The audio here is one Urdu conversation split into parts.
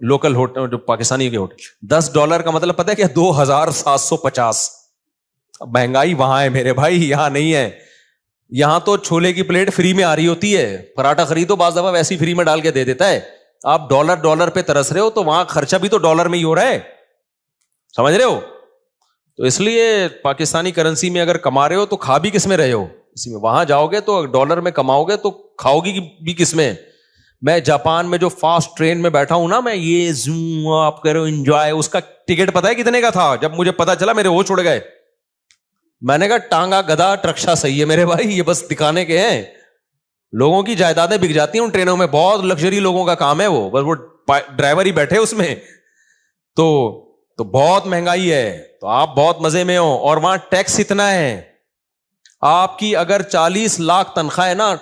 لوکل ہوٹل جو پاکستانی کے ہوٹل, $10 کا مطلب پتہ ہے کیا, 2750. مہنگائی وہاں ہے میرے بھائی, یہاں نہیں ہے. یہاں تو چھولے کی پلیٹ فری میں آ رہی ہوتی ہے, پراٹھا خریدو بعض دفعہ ویسی فری میں ڈال کے دے دیتا ہے. آپ ڈالر پہ ترس رہے ہو, تو وہاں خرچہ بھی تو ڈالر میں ہی ہو رہا ہے, سمجھ رہے ہو. تو اس لیے پاکستانی کرنسی میں اگر کما رہے ہو تو کھا بھی کس میں رہے ہو اسی میں. وہاں جاؤ گے تو ڈالر میں کماؤ گے تو کھاؤ گی بھی کس میں. میں جاپان میں جو فاسٹ ٹرین میں بیٹھا ہوں نا, میں یہ زوم آپ کرو انجوائے, اس کا ٹکٹ پتا ہے کتنے کا تھا؟ جب مجھے پتا چلا میرے وہ چھوڑ گئے. میں نے کہا ٹانگا گدھا ٹرکشا صحیح ہے میرے بھائی, یہ بس دکھانے کے ہیں. لوگوں کی جائیدادیں بک جاتی ہیں ان ٹرینوں میں, بہت لگژری لوگوں کا کام ہے وہ, بس وہ ڈرائیور ہی بیٹھے اس میں. تو بہت مہنگائی ہے, تو آپ بہت مزے میں ہو. اور وہاں ٹیکس اتنا ہے, آپ کی اگر 40 لاکھ تنخواہ ہے نا,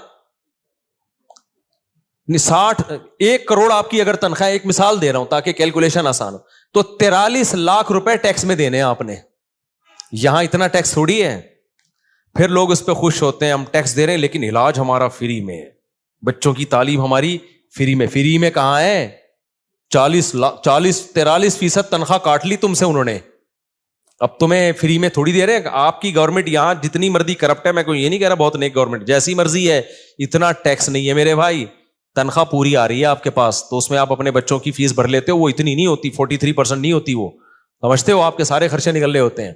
1 کروڑ آپ کی اگر تنخواہ, ایک مثال دے رہا ہوں تاکہ کیلکولیشن آسان ہو, تو 43 لاکھ روپے ٹیکس میں دینے ہیں آپ نے. یہاں اتنا ٹیکس تھوڑی ہے. پھر لوگ اس پہ خوش ہوتے ہیں, ہم ٹیکس دے رہے ہیں لیکن علاج ہمارا فری میں ہے, بچوں کی تعلیم ہماری فری میں. فری میں کہاں ہے؟ 43% تنخواہ کاٹ لی تم سے انہوں نے, اب تمہیں فری میں تھوڑی دے رہے ہیں. آپ کی گورنمنٹ یہاں جتنی مرضی کرپٹ ہے, میں کوئی یہ نہیں کہہ رہا بہت نیک گورنمنٹ, جیسی مرضی ہے, اتنا ٹیکس نہیں ہے میرے بھائی. تنخواہ پوری آ رہی ہے آپ کے پاس, تو اس میں آپ اپنے بچوں کی فیس بھر لیتے ہو, وہ اتنی نہیں ہوتی, 43% نہیں ہوتی وہ, سمجھتے ہو, آپ کے سارے خرچے نکل رہے ہوتے ہیں.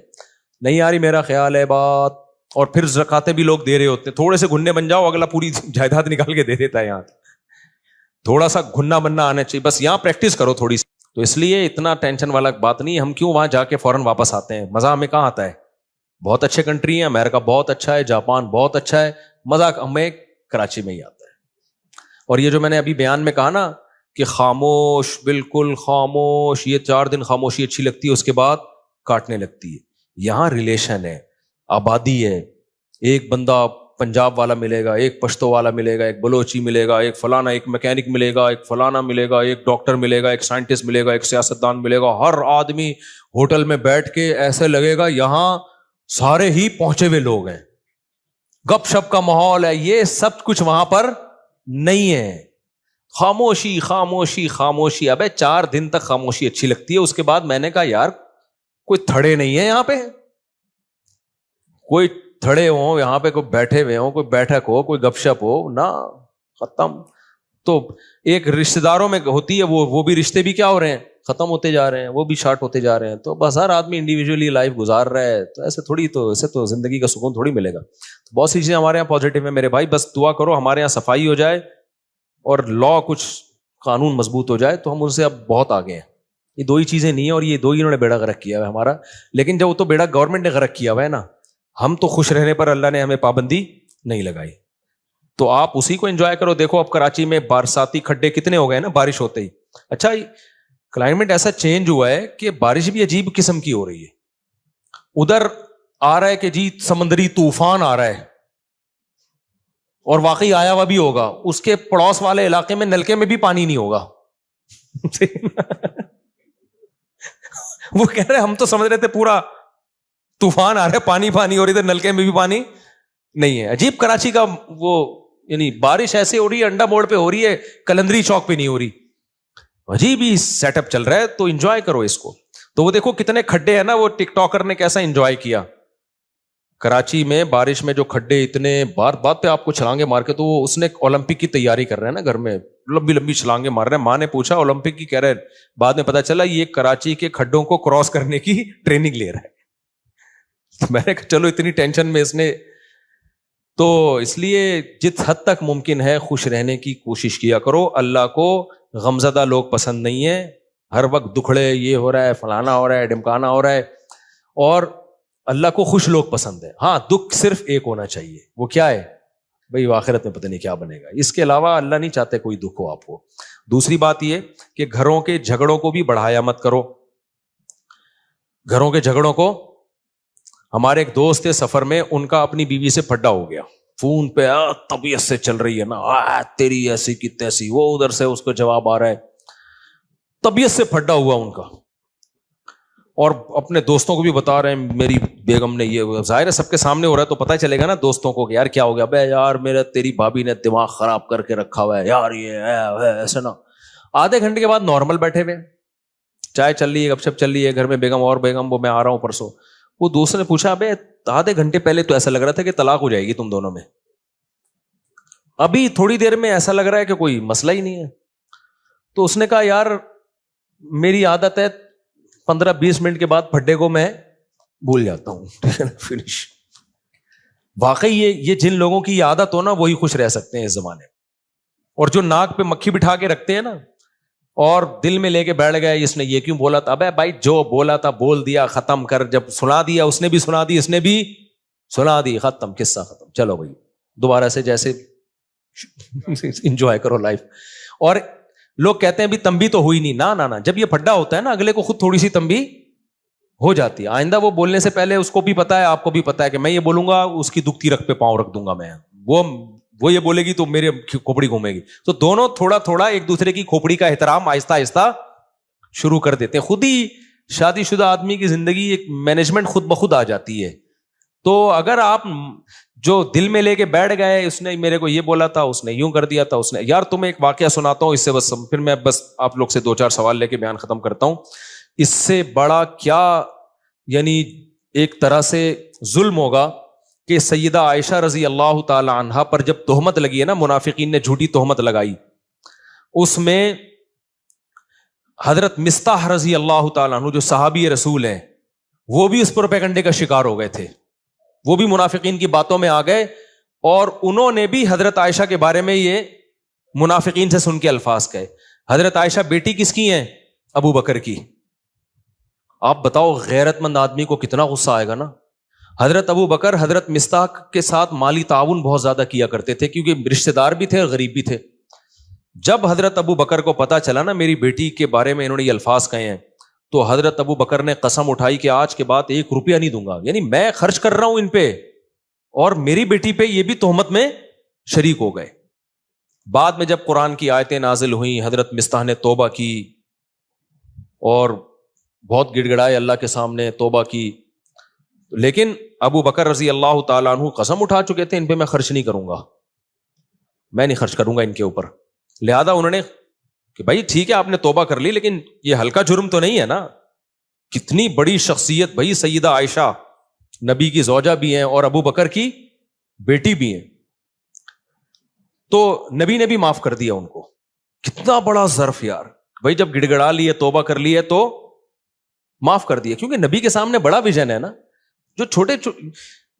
نہیں آ رہی میرا خیال ہے بات. اور پھر زکاتیں بھی لوگ دے رہے ہوتے ہیں, تھوڑے سے گھننے بن جاؤ, اگلا پوری جائیداد نکال کے دے دیتا ہے. یہاں تھوڑا سا گھننا بننا آنا چاہیے, بس یہاں پریکٹس کرو تھوڑی سی. تو اس لیے اتنا ٹینشن والا بات نہیں. ہم کیوں وہاں جا کے فوراً واپس آتے ہیں؟ مزہ ہمیں کہاں آتا ہے؟ بہت اچھے کنٹری ہیں, امریکہ بہت اچھا ہے, جاپان بہت اچھا ہے, مزہ ہمیں کراچی میں ہی آتا ہے. اور یہ جو میں نے ابھی بیان میں کہا نا کہ خاموش, بالکل خاموش, یہ 4 دن خاموشی اچھی لگتی ہے, اس کے بعد کاٹنے لگتی ہے. یہاں ریلیشن ہے, آبادی ہے, ایک بندہ پنجاب والا ملے گا, ایک پشتو والا ملے گا, ایک بلوچی ملے گا, ایک فلانا, ایک میکینک ملے گا, ایک فلانا ملے گا, ایک ڈاکٹر ملے گا, ایک سائنٹسٹ ملے گا, ایک سیاستدان ملے گا. ہر آدمی ہوٹل میں بیٹھ کے ایسے لگے گا یہاں سارے ہی پہنچے ہوئے لوگ ہیں, گپ شپ کا ماحول ہے. یہ سب کچھ وہاں پر نہیں ہے. خاموشی خاموشی خاموشی. ابے 4 دن تک خاموشی اچھی لگتی ہے, اس کے بعد میں نے کہا یار کوئی تھڑے نہیں ہے یہاں پہ, کوئی تھڑے ہوں یہاں پہ, کوئی بیٹھے ہوئے ہوں, کوئی بیٹھک ہو, کوئی گپ شپ ہو نا, ختم. تو ایک رشتے داروں میں ہوتی ہے وہ بھی رشتے بھی کیا ہو رہے ہیں, ختم ہوتے جا رہے ہیں, وہ بھی شارٹ ہوتے جا رہے ہیں. تو بس ہر آدمی انڈیویجولی لائف گزار رہا ہے, تو ایسے تھوڑی, تو ایسے تو زندگی کا سکون تھوڑی ملے گا. تو بہت سی چیزیں ہمارے یہاں پازیٹیو ہیں میرے بھائی, بس دعا کرو ہمارے یہاں صفائی ہو جائے اور لا کچھ قانون مضبوط ہو جائے, تو ہم ان سے اب بہت آگے ہیں. یہ 2 ہی چیزیں نہیں ہیں, اور یہ 2 ہی انہوں نے بیڑا غرق کیا ہوا ہے ہمارا. لیکن جب وہ تو بیڑا گورنمنٹ نے غرق کیا ہوا ہے نا, ہم تو خوش رہنے پر اللہ نے ہمیں پابندی نہیں لگائی. تو آپ اسی کو انجوائے کرو. دیکھو اب کراچی میں برساتی کھڈے کتنے ہو گئے نا بارش ہوتے ہی. اچھا کلائمیٹ ایسا چینج ہوا ہے کہ بارش بھی عجیب قسم کی ہو رہی ہے. ادھر آ رہا ہے کہ جی سمندری طوفان آ رہا ہے, اور واقعی آیا ہوا بھی ہوگا. اس کے پڑوس والے علاقے میں نلکے میں بھی پانی نہیں ہوگا. وہ کہہ رہے ہم تو سمجھ رہے تھے پورا طوفان آ رہا ہے, پانی پانی, اور ادھر نلکے میں بھی پانی نہیں ہے. عجیب کراچی کا وہ, یعنی بارش ایسے ہو رہی ہے, انڈا موڑ پہ ہو رہی ہے, کلندری چوک پہ نہیں ہو رہی. عجیب ہی سیٹ اپ چل رہا ہے. تو انجوائے کرو اس کو. تو وہ دیکھو کتنے کھڈے ہیں نا, وہ ٹک ٹاکر نے کیسا انجوائے کیا کراچی میں بارش میں. جو کھڈے اتنے بات پہ آپ کو چھلانگے مار کے, تو وہ اس نے اولمپک کی تیاری کر رہے ہیں نا گھر میں, لمبی لمبی چھلانگے مار رہے ہیں. ماں نے پوچھا اولمپک کی, کہہ رہے بعد میں پتا چلا یہ کراچی کے کھڈوں کو کراس کرنے کی ٹریننگ لے رہا ہے. میں نے کہا چلو اتنی ٹینشن میں اس نے. تو اس لیے جس حد تک ممکن ہے خوش رہنے کی کوشش کیا کرو. اللہ کو غمزدہ لوگ پسند نہیں ہے, ہر وقت دکھڑے, یہ ہو رہا ہے, فلانا ہو رہا ہے, ڈمکانا ہو رہا ہے. اور اللہ کو خوش لوگ پسند ہے. ہاں دکھ صرف ایک ہونا چاہیے, وہ کیا ہے بھائی, آخرت میں پتہ نہیں کیا بنے گا. اس کے علاوہ اللہ نہیں چاہتے کوئی دکھ ہو آپ کو. دوسری بات یہ کہ گھروں کے جھگڑوں کو بھی بڑھایا مت کرو. گھروں کے جھگڑوں کو, ہمارے ایک دوست تھے سفر میں, ان کا اپنی بیوی سے پھڈا ہو گیا فون پہ, طبیعت سے چل رہی ہے نا, تیری ایسی کی تیسی, وہ ادھر سے اس کو جواب آ رہا ہے, طبیعت سے پھڈا ہوا ان کا. اور اپنے دوستوں کو بھی بتا رہے ہیں میری بیگم نے یہ. ظاہر ہے سب کے سامنے ہو رہا ہے تو پتہ چلے گا نا دوستوں کو کہ یار کیا ہو گیا. بے یار میرا تیری بھابھی نے دماغ خراب کر کے رکھا ہوا ہے یار, یہ ہے ایسے نا. آدھے گھنٹے کے بعد نارمل بیٹھے ہوئے, چائے چل رہی ہے, گپ شپ چل رہی ہے گھر میں, بیگم اور بیگم وہ میں آ رہا ہوں پرسوں. وہ دوسرے نے پوچھا ابے آدھے گھنٹے پہلے تو ایسا لگ رہا تھا کہ طلاق ہو جائے گی تم دونوں میں, ابھی تھوڑی دیر میں ایسا لگ رہا ہے کہ کوئی مسئلہ ہی نہیں ہے. تو اس نے کہا یار میری عادت ہے 15-20 منٹ کے بعد پھڈے کو میں بھول جاتا ہوں, فنش. واقعی یہ جن لوگوں کی عادت ہو نا وہی خوش رہ سکتے ہیں اس زمانے میں. اور جو ناک پہ مکھی بٹھا کے رکھتے ہیں نا اور دل میں لے کے بیٹھ گئے اس نے یہ کیوں بولا تھا, ابے بھائی جو بولا تھا بول دیا, ختم کر, جب سنا دیا اس نے بھی سنا دی, اس نے بھی سنا دی, ختم, قصہ ختم, چلو بھائی دوبارہ سے جیسے انجوائے کرو لائف. اور لوگ کہتے ہیں بھی تنبیہ تو ہوئی نہیں, نہ جب یہ پھڈا ہوتا ہے نا اگلے کو خود تھوڑی سی تنبیہ ہو جاتی ہے. آئندہ وہ بولنے سے پہلے اس کو بھی پتا ہے, آپ کو بھی پتا ہے کہ میں یہ بولوں گا اس کی دکھتی رکھ پہ پاؤں رکھ دوں گا میں, وہ یہ بولے گی تو میرے کھوپڑی گھومے گی. تو دونوں تھوڑا تھوڑا ایک دوسرے کی کھوپڑی کا احترام آہستہ آہستہ شروع کر دیتے ہیں. خود ہی شادی شدہ آدمی کی زندگی ایک مینجمنٹ خود بخود آ جاتی ہے. تو اگر آپ جو دل میں لے کے بیٹھ گئے, اس نے میرے کو یہ بولا تھا, اس نے یوں کر دیا تھا, اس نے, یار تمہیں ایک واقعہ سناتا ہوں اس سے بس پھر میں بس آپ لوگ سے 2-4 سوال لے کے بیان ختم کرتا ہوں. اس سے بڑا کیا یعنی ایک طرح سے ظلم ہوگا کہ سیدہ عائشہ رضی اللہ تعالی عنہا پر جب تہمت لگی ہے نا, منافقین نے جھوٹی تہمت لگائی, اس میں حضرت مستح رضی اللہ تعالیٰ عنہ جو صحابی رسول ہیں وہ بھی اس پروپیگنڈے کا شکار ہو گئے تھے. وہ بھی منافقین کی باتوں میں آ گئے اور انہوں نے بھی حضرت عائشہ کے بارے میں یہ منافقین سے سن کے الفاظ کہے. حضرت عائشہ بیٹی کس کی ہیں؟ ابو بکر کی. آپ بتاؤ غیرت مند آدمی کو کتنا غصہ آئے گا نا. حضرت ابو بکر حضرت مستح کے ساتھ مالی تعاون بہت زیادہ کیا کرتے تھے کیونکہ رشتہ دار بھی تھے اور غریب بھی تھے. جب حضرت ابو بکر کو پتا چلا نا میری بیٹی کے بارے میں انہوں نے یہ الفاظ کہے ہیں, تو حضرت ابو بکر نے قسم اٹھائی کہ آج کے بعد 1 روپیہ نہیں دوں گا. یعنی میں خرچ کر رہا ہوں ان پہ اور میری بیٹی پہ یہ بھی تہمت میں شریک ہو گئے. بعد میں جب قرآن کی آیتیں نازل ہوئیں, حضرت مستح نے توبہ کی اور بہت گڑ گڑائے اللہ کے سامنے, توبہ کی. لیکن ابو بکر رضی اللہ تعالیٰ عنہ قسم اٹھا چکے تھے ان پہ میں خرچ نہیں کروں گا, میں نہیں خرچ کروں گا ان کے اوپر. لہذا انہوں نے کہ بھائی ٹھیک ہے آپ نے توبہ کر لی لیکن یہ ہلکا جرم تو نہیں ہے نا. کتنی بڑی شخصیت بھائی, سیدہ عائشہ نبی کی زوجہ بھی ہیں اور ابو بکر کی بیٹی بھی ہیں. تو نبی نے بھی معاف کر دیا ان کو. کتنا بڑا ظرف یار بھائی, جب گڑ گڑا لیے توبہ کر لی ہے تو معاف کر دیا. کیونکہ نبی کے سامنے بڑا ویژن ہے نا. جو چھوٹے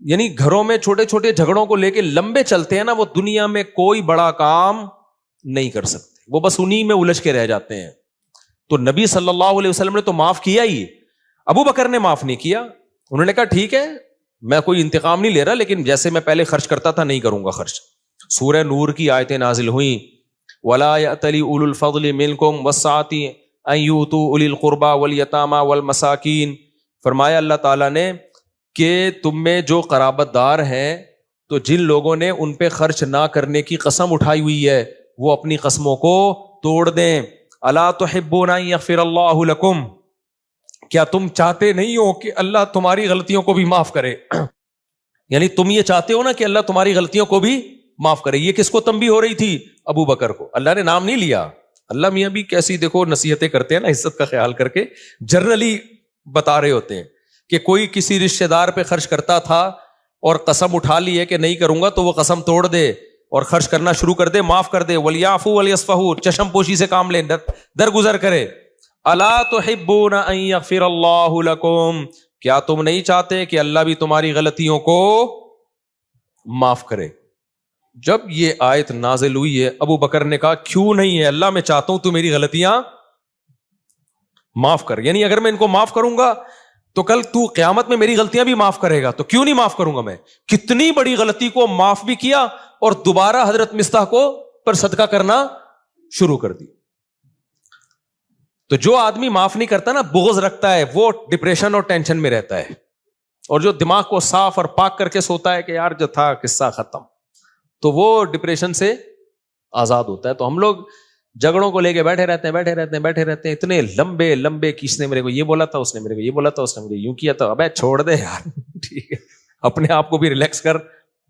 یعنی گھروں میں چھوٹے چھوٹے جھگڑوں کو لے کے لمبے چلتے ہیں نا, وہ دنیا میں کوئی بڑا کام نہیں کر سکتے, وہ بس انہی میں الجھ کے رہ جاتے ہیں. تو نبی صلی اللہ علیہ وسلم نے تو معاف کیا ہی, ابو بکر نے معاف نہیں کیا. انہوں نے کہا ٹھیک ہے میں کوئی انتقام نہیں لے رہا لیکن جیسے میں پہلے خرچ کرتا تھا نہیں کروں گا خرچ. سورہ نور کی آیتیں نازل ہوئیں, وَلَا يَأْتَلِ أُولُو الْفَضْلِ مِنْكُمْ وَالسَّعَةِ أَنْ يُؤْتُوا أُولِي الْقُرْبَى وَالْيَتَامَى وَالْمَسَاكِينَ. فرمایا اللہ تعالیٰ نے کہ تم میں جو قرابت دار ہیں تو جن لوگوں نے ان پہ خرچ نہ کرنے کی قسم اٹھائی ہوئی ہے وہ اپنی قسموں کو توڑ دیں. الا تحبون ان یغفر اللہ لکم, کیا تم چاہتے نہیں ہو کہ اللہ تمہاری غلطیوں کو بھی معاف کرے؟ یعنی تم یہ چاہتے ہو نا کہ اللہ تمہاری غلطیوں کو بھی معاف کرے. یہ کس کو تنبیہ ہو رہی تھی؟ ابو بکر کو. اللہ نے نام نہیں لیا. اللہ میاں بھی کیسی دیکھو نصیحتیں کرتے ہیں نا, عزت کا خیال کر کے جنرلی بتا رہے ہوتے ہیں کہ کوئی کسی رشتہ دار پہ خرچ کرتا تھا اور قسم اٹھا لی ہے کہ نہیں کروں گا, تو وہ قسم توڑ دے اور خرچ کرنا شروع کر دے, معاف کر دے. وَلْيَعْفُوا وَلْيَصْفَحُوا, چشم پوشی سے کام لیں, درگزر کرے. اَلَا تُحِبُّونَ أَن يَغْفِرَ اللَّهُ لَكُمْ, کیا تم نہیں چاہتے کہ اللہ بھی تمہاری غلطیوں کو معاف کرے؟ جب یہ آیت نازل ہوئی ہے ابو بکر نے کہا کیوں نہیں ہے اللہ, میں چاہتا ہوں تو میری غلطیاں معاف کر. یعنی اگر میں ان کو معاف کروں گا تو کل تو قیامت میں میری غلطیاں بھی معاف کرے گا, تو کیوں نہیں معاف کروں گا میں. کتنی بڑی غلطی کو معاف بھی کیا اور دوبارہ حضرت مستح کو پر صدقہ کرنا شروع کر دی. تو جو آدمی معاف نہیں کرتا نا, بغض رکھتا ہے, وہ ڈپریشن اور ٹینشن میں رہتا ہے. اور جو دماغ کو صاف اور پاک کر کے سوتا ہے کہ یار جو تھا قصہ ختم, تو وہ ڈپریشن سے آزاد ہوتا ہے. تو ہم لوگ جھگڑوں کو لے کے بیٹھے رہتے ہیں, اتنے لمبے لمبے کہ اس نے میرے کو یہ بولا تھا, اس نے میرے کو یہ بولا تھا, اس نے مجھے یوں کیا تھا. ابے چھوڑ دے یار, ٹھیک ہے, اپنے آپ کو بھی ریلیکس کر,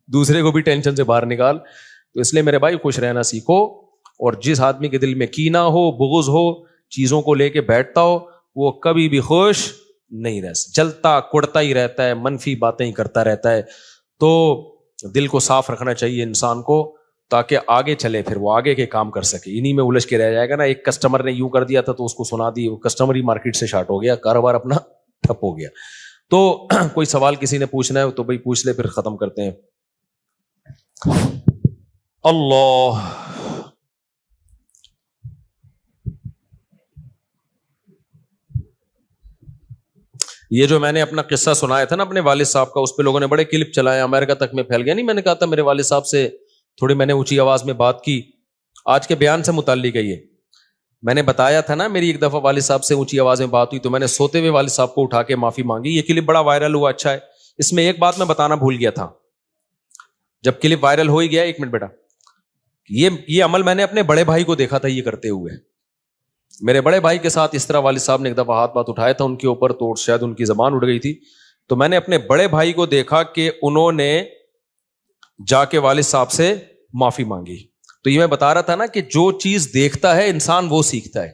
دوسرے کو بھی ٹینشن سے باہر نکال. تو اس لیے میرے بھائی خوش رہنا سیکھو اور جس آدمی کے دل میں کینہ ہو, بغض ہو, چیزوں کو لے کے بیٹھتا ہو, وہ کبھی بھی خوش نہیں رہ سکتا, جلتا کڑتا ہی رہتا ہے, منفی باتیں ہی کرتا رہتا ہے. تو دل کو صاف رکھنا چاہیے انسان کو تاکہ آگے چلے, پھر وہ آگے کے کام کر سکے. انہی میں الجھ کے رہ جائے گا نا. ایک کسٹمر نے یوں کر دیا تھا تو اس کو سنا دی, وہ کسٹمر ہی مارکیٹ سے شارٹ ہو گیا, کاروبار اپنا ٹھپ ہو گیا. تو کوئی سوال کسی نے پوچھنا ہے تو بھائی پوچھ لے, پھر ختم کرتے ہیں. اللہ, یہ جو میں نے اپنا قصہ سنایا تھا نا اپنے والد صاحب کا, اس پہ لوگوں نے بڑے کلپ چلائے, امریکہ تک میں پھیل گیا. نہیں, میں نے کہا تھا میرے والد صاحب سے تھوڑی میں نے اونچی آواز میں بات کی. آج کے بیان سے متعلق ہے یہ. میں نے بتایا تھا نا میری ایک دفعہ والد صاحب سے اونچی آواز میں بات ہوئی تو میں نے سوتے ہوئے والد صاحب کو اٹھا کے معافی مانگی. یہ کلپ بڑا وائرل ہوا, اچھا ہے. اس میں ایک بات میں بتانا بھول گیا تھا, جب کلپ وائرل ہو ہی گیا, ایک منٹ بیٹا, یہ عمل میں نے اپنے بڑے بھائی کو دیکھا تھا یہ کرتے ہوئے. میرے بڑے بھائی کے ساتھ اس طرح والد صاحب نے ایک دفعہ ہاتھ بات اٹھایا تھا ان کے اوپر, تو شاید ان کی زبان اڑ گئی تھی. تو میں نے اپنے بڑے بھائی کو دیکھا کہ انہوں نے جا کے والد صاحب سے معافی مانگی. تو یہ میں بتا رہا تھا نا کہ جو چیز دیکھتا ہے انسان وہ سیکھتا ہے.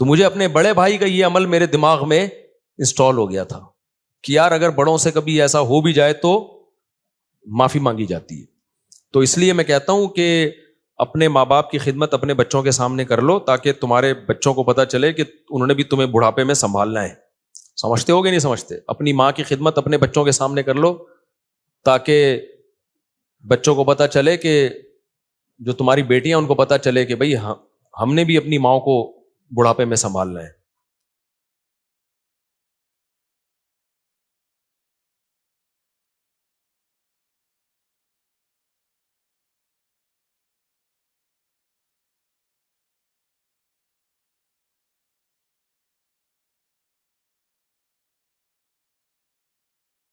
تو مجھے اپنے بڑے بھائی کا یہ عمل میرے دماغ میں انسٹال ہو گیا تھا کہ یار اگر بڑوں سے کبھی ایسا ہو بھی جائے تو معافی مانگی جاتی ہے. تو اس لیے میں کہتا ہوں کہ اپنے ماں باپ کی خدمت اپنے بچوں کے سامنے کر لو تاکہ تمہارے بچوں کو پتا چلے کہ انہوں نے بھی تمہیں بڑھاپے میں سنبھالنا ہے. سمجھتے ہو گے نہیں سمجھتے؟ اپنی ماں کی خدمت اپنے بچوں کے سامنے کر لو تاکہ بچوں کو پتا چلے کہ جو تمہاری بیٹیاں ان کو پتا چلے کہ بھائی ہم نے بھی اپنی ماں کو بڑھاپے میں سنبھالنا ہے.